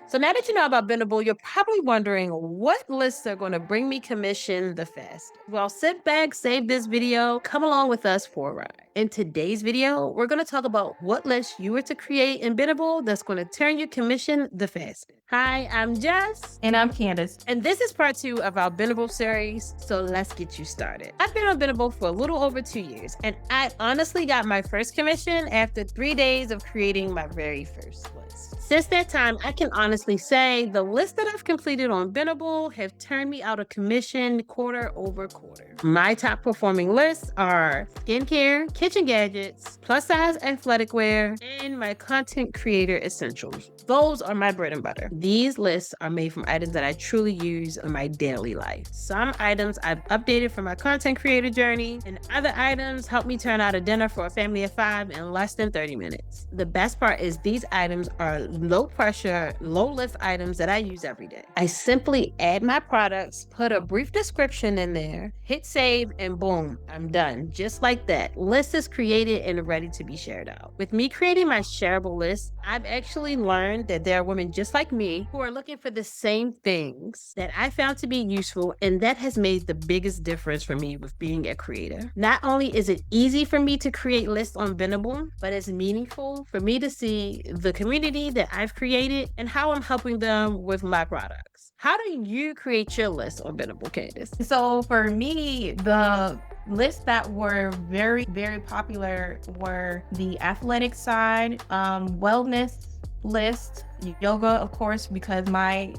So now that you know about Benable, you're probably wondering what lists are going to bring me commission the fastest. Well, sit back, save this video, come along with us for a ride. In today's video, we're going to talk about what list you were to create in Benable that's going to turn your commission the fastest. Hi, I'm Jess. And I'm Candice. And this is part 2 of our Benable series, so let's get you started. I've been on Benable for a little over 2 years, and I honestly got my first commission after 3 days of creating my very first list. Since that time, I can honestly say the lists that I've completed on Benable have turned me out a commission quarter over quarter. My top performing lists are skincare, kitchen gadgets, plus size athletic wear, and my content creator essentials. Those are my bread and butter. These lists are made from items that I truly use in my daily life. Some items I've updated for my content creator journey, and other items help me turn out a dinner for a family of 5 in less than 30 minutes. The best part is these items are low pressure, low lift items that I use every day. I simply add my products, put a brief description in there, hit save, and boom, I'm done. Just like that, list is created and ready to be shared out. With me creating my shareable list, I've actually learned that there are women just like me who are looking for the same things that I found to be useful, and that has made the biggest difference for me with being a creator. Not only is it easy for me to create lists on Benable, but it's meaningful for me to see the community that I've created and how I'm helping them with my products. How do you create your list on Benable, Candice? So for me, the lists that were very, very popular were the athletic side, wellness list, yoga, of course, because my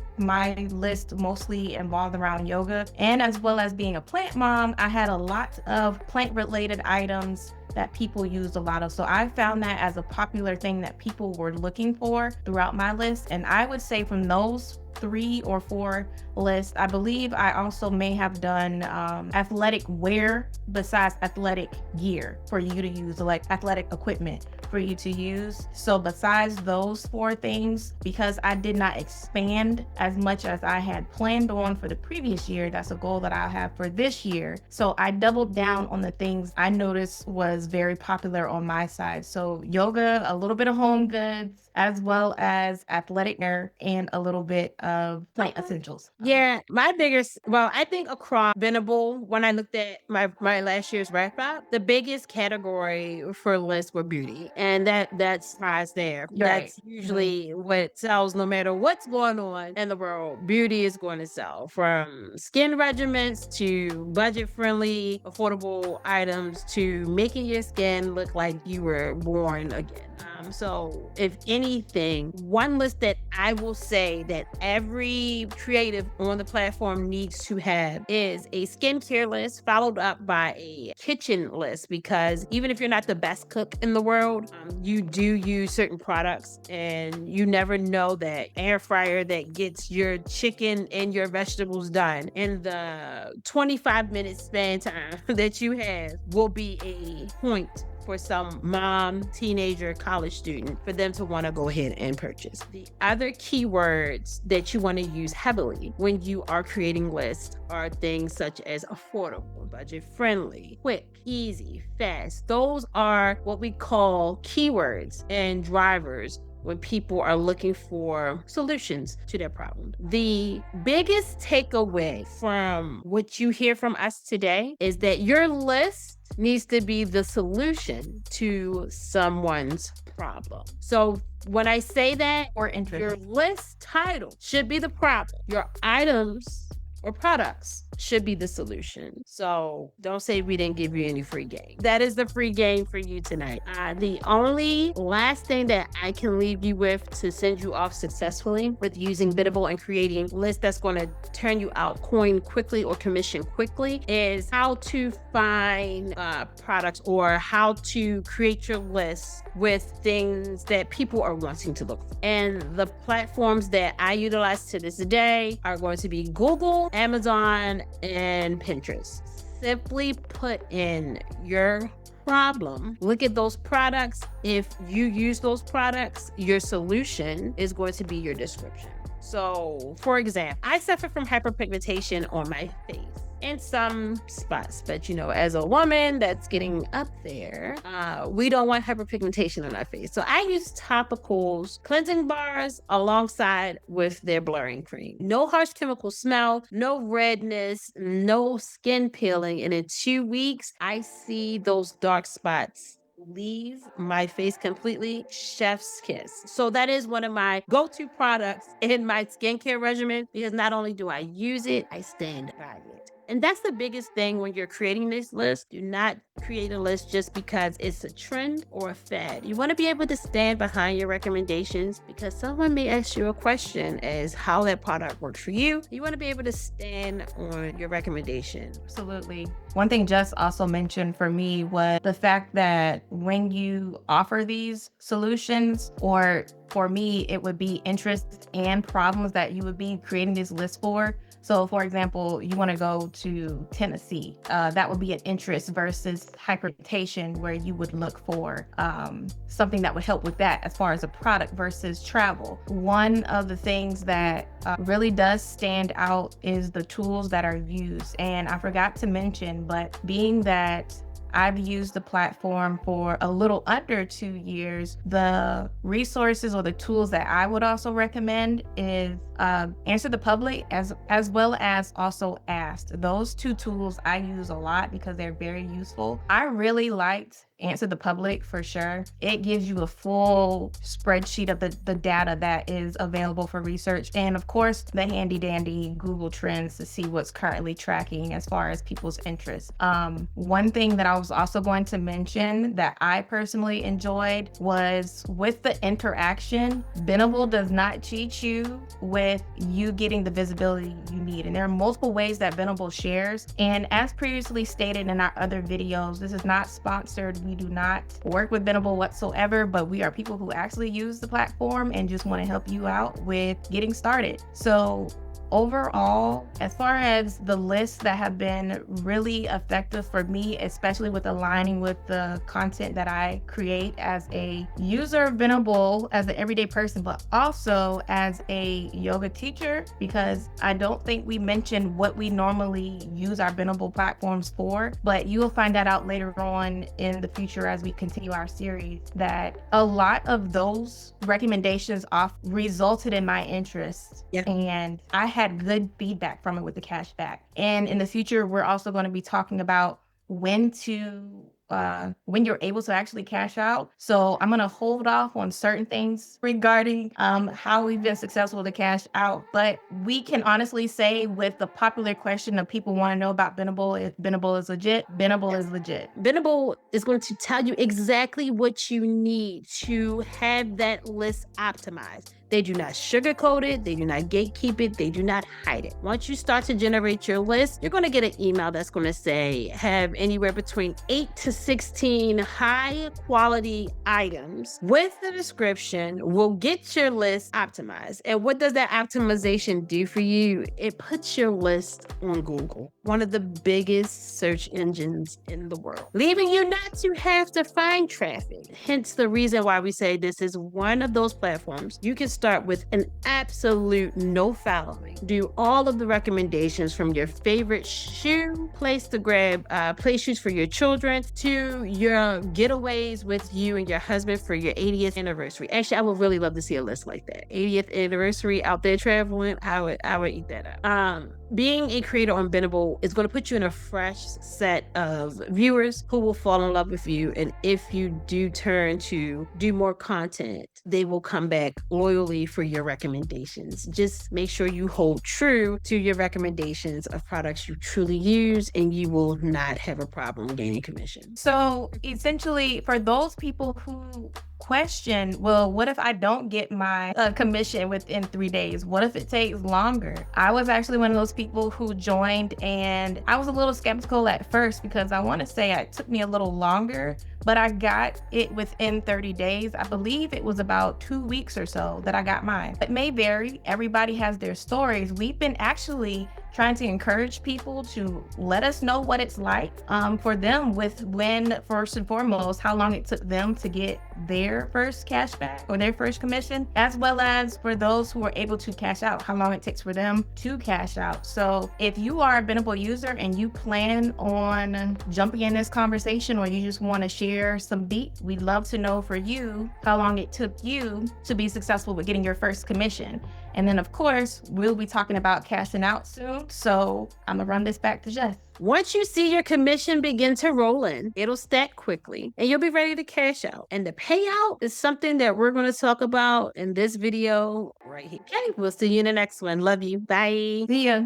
list mostly involved around yoga, and as well as being a plant mom, I had a lot of plant related items that people used a lot of. So I found that as a popular thing that people were looking for throughout my list. And I would say from those 3 or 4 lists, I believe I also may have done athletic wear besides athletic gear for you to use, like athletic equipment for you to use. So besides those 4 things, because I did not expand as much as I had planned on for the previous year, that's a goal that I have for this year. So I doubled down on the things I noticed was very popular on my side. So yoga, a little bit of home goods, as well as athletic wear, and a little bit of plant essentials. Yeah, I think across Benable, when I looked at my last year's wrap up, the biggest category for lists were beauty. And that's prize there. Right. That's usually what sells no matter what's going on in the world. Beauty is going to sell, from skin regimens to budget friendly, affordable items to making your skin look like you were born again. So if anything, one list that I will say that every creative on the platform needs to have is a skincare list followed up by a kitchen list, because even if you're not the best cook in the world, you do use certain products, and you never know that air fryer that gets your chicken and your vegetables done in the 25-minute span time that you have will be a point for some mom, teenager, college student for them to want to go ahead and purchase. The other keywords that you want to use heavily when you are creating lists are things such as affordable, budget friendly, quick, easy, fast. Those are what we call keywords and drivers when people are looking for solutions to their problem. The biggest takeaway from what you hear from us today is that your list needs to be the solution to someone's problem. So when I say that, Or interest. your list title should be the problem. Your items or products should be the solution. So don't say we didn't give you any free game. That is the free game for you tonight. The only last thing that I can leave you with to send you off successfully with using Benable and creating lists that's going to turn you out coin quickly or commission quickly is how to find products, or how to create your lists with things that people are wanting to look for. And the platforms that I utilize to this day are going to be Google, Amazon, and Pinterest. Simply put in your problem, look at those products. If you use those products, your solution is going to be your description. So, for example, I suffer from hyperpigmentation on my face. in some spots. But as a woman that's getting up there, we don't want hyperpigmentation on our face. So I use topicals, cleansing bars alongside with their blurring cream. No harsh chemical smell, no redness, no skin peeling. And in 2 weeks, I see those dark spots leave my face completely. Chef's kiss. So that is one of my go-to products in my skincare regimen, because not only do I use it, I stand by it. And that's the biggest thing when you're creating this list. Do not create a list just because it's a trend or a fad. You want to be able to stand behind your recommendations, because someone may ask you a question as how that product works for you. You want to be able to stand on your recommendation. Absolutely. One thing Jess also mentioned for me was the fact that when you offer these solutions, or for me, it would be interests and problems that you would be creating this list for. So for example, you want to go to Tennessee. That would be an interest versus hyperpigmentation, where you would look for something that would help with that as far as a product versus travel. One of the things that really does stand out is the tools that are used. And I forgot to mention, but being that I've used the platform for a little under 2 years, the resources or the tools that I would also recommend is Answer the Public as well as also Asked. Those two tools I use a lot because they're very useful. I really liked Answer the Public for sure. It gives you a full spreadsheet of the data that is available for research. And of course, the handy dandy Google Trends to see what's currently tracking as far as people's interests. One thing that I was also going to mention that I personally enjoyed was with the interaction. Benable does not cheat you with you getting the visibility you need. And there are multiple ways that Benable shares. And as previously stated in our other videos, this is not sponsored. We do not work with Benable whatsoever, but we are people who actually use the platform and just want to help you out with getting started. So overall, as far as the lists that have been really effective for me, especially with aligning with the content that I create as a user of Benable, as an everyday person, but also as a yoga teacher, because I don't think we mentioned what we normally use our Benable platforms for, but you will find that out later on in the future as we continue our series, that a lot of those recommendations resulted in my interests. Yeah. And I had good feedback from it with the cash back. And in the future, we're also going to be talking about when you're able to actually cash out. So I'm going to hold off on certain things regarding how we've been successful to cash out. But we can honestly say, with the popular question of people want to know about Benable, if Benable is legit, Benable is legit. Benable is going to tell you exactly what you need to have that list optimized. They do not sugarcoat it. They do not gatekeep it. They do not hide it. Once you start to generate your list, you're going to get an email that's going to say, have anywhere between 8 to 16 high quality items with the description. Will get your list optimized. And what does that optimization do for you? It puts your list on Google, one of the biggest search engines in the world, leaving you not to have to find traffic. Hence the reason why we say this is one of those platforms you can start with an absolute no following. Do all of the recommendations, from your favorite shoe place to grab play shoes for your children, to your getaways with you and your husband for your 80th anniversary. Actually, I would really love to see a list like that. 80th anniversary out there traveling, I would eat that up. Being a creator on Benable is going to put you in a fresh set of viewers who will fall in love with you. And if you do turn to do more content, they will come back loyally for your recommendations. Just make sure you hold true to your recommendations of products you truly use, and you will not have a problem gaining commission. So essentially, for those people who question, well, what if I don't get my commission within 3 days? What if it takes longer? I was actually one of those people who joined, and I was a little skeptical at first, because I want to say it took me a little longer, but I got it within 30 days. I believe it was about 2 weeks or so that I got mine. It may vary. Everybody has their stories. We've been actually trying to encourage people to let us know what it's like for them with when, first and foremost, how long it took them to get their first cash back or their first commission, as well as for those who are able to cash out, how long it takes for them to cash out. So if you are a Benable user and you plan on jumping in this conversation, or you just want to share some beat, we'd love to know for you how long it took you to be successful with getting your first commission. And then, of course, we'll be talking about cashing out soon. So I'm gonna run this back to Jess. Once you see your commission begin to roll in, it'll stack quickly and you'll be ready to cash out. And the payout is something that we're going to talk about in this video right here. Okay, we'll see you in the next one. Love you. Bye. See ya.